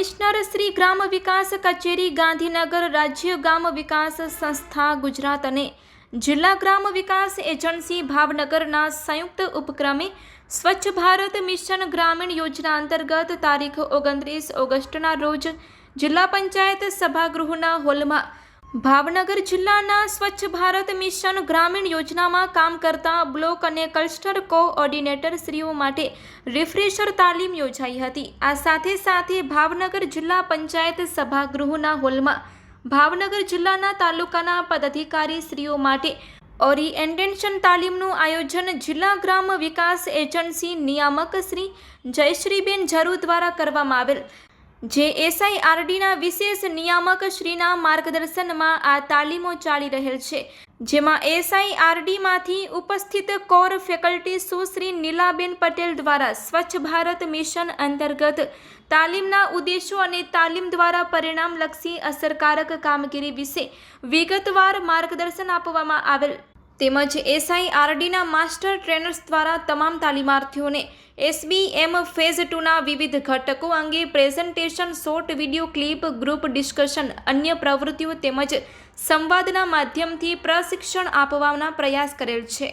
Commissioner Shri ગ્રામ વિકાસ કચેરી ગાંધીનગર, રાજ્ય ગ્રામ વિકાસ સંસ્થા ગુજરાત અને જિલ્લા ગ્રામ વિકાસ એજન્સી ભાવનગરના સંયુક્ત ઉપક્રમે સ્વચ્છ ભારત મિશન ગ્રામીણ યોજના અંતર્ગત તારીખ 29 ઓગસ્ટના રોજ જિલ્લા પંચાયત સભાગૃહના હોલમાં ભાવનગર જિલ્લાના સ્વચ્છ ભારત મિશન ગ્રામીણ યોજનામાં કામ કરતા બ્લોક અને ક્લસ્ટર કોઓર્ડિનેટર શ્રીઓ માટે રિફ્રેશર તાલીમ યોજાઈ હતી। આ સાથે ભાવનગર જિલ્લા પંચાયત સભાગૃહના હોલમાં ભાવનગર જિલ્લાના તાલુકાના પદાધિકારી શ્રીઓ માટે ઓરિએન્ટેશન તાલીમનું આયોજન જિલ્લા ગ્રામ વિકાસ એજન્સી નિયામક શ્રી જયશ્રીબેન ઝરુ દ્વારા કરવામાં આવેલ, જે SIRDના વિશેષ નિયામક શ્રીના માર્ગદર્શનમાં આ તાલીમો ચાલી રહેલ છે, જેમાં SIRDમાંથી ઉપસ્થિત કોર ફેકલ્ટી સુશ્રી નીલાબેન પટેલ દ્વારા સ્વચ્છ ભારત મિશન અંતર્ગત તાલીમના ઉદ્દેશો અને તાલીમ દ્વારા પરિણામલક્ષી અસરકારક કામગીરી વિશે વિગતવાર માર્ગદર્શન આપવામાં આવેલ, તેમજ SIRDના માસ્ટર ટ્રેનર્સ દ્વારા તમામ તાલીમાર્થીઓને SBM ફેઝ 2ના વિવિધ ઘટકો અંગે presentation, short video clip, group discussion, અન્ય પ્રવૃત્તિઓ તેમજ સંવાદના માધ્યમથી પ્રશિક્ષણ આપવાના પ્રયાસ કરેલ છે।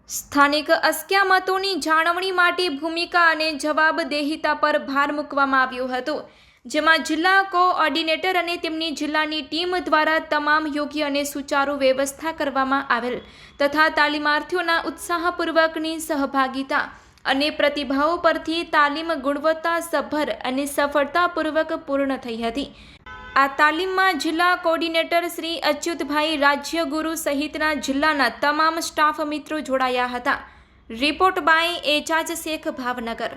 સ્થાનિક અસ્ક્યામતોની જાળવણી માટે ભૂમિકા અને જવાબદેહિતા પર ભાર મૂકવામાં આવ્યો હતો, જેમાં જિલ્લા કોઓર્ડિનેટર અને તેમની જિલ્લાની ટીમ દ્વારા તમામ યોગ્ય અને સુચારુ વ્યવસ્થા કરવામાં આવેલ તથા તાલીમાર્થીઓના ઉત્સાહપૂર્વકની સહભાગિતા અને પ્રતિભાવો પરથી તાલીમ ગુણવત્તાસભર અને સફળતાપૂર્વક પૂર્ણ થઈ હતી। આ તાલીમમાં જિલ્લા કોઓર્ડિનેટર શ્રી અચ્યુતભાઈ રાજ્યગુરુ સહિતના જિલ્લાના તમામ સ્ટાફ મિત્રો જોડાયા હતા। Report by Ejaz Shaikh, Bhavnagar.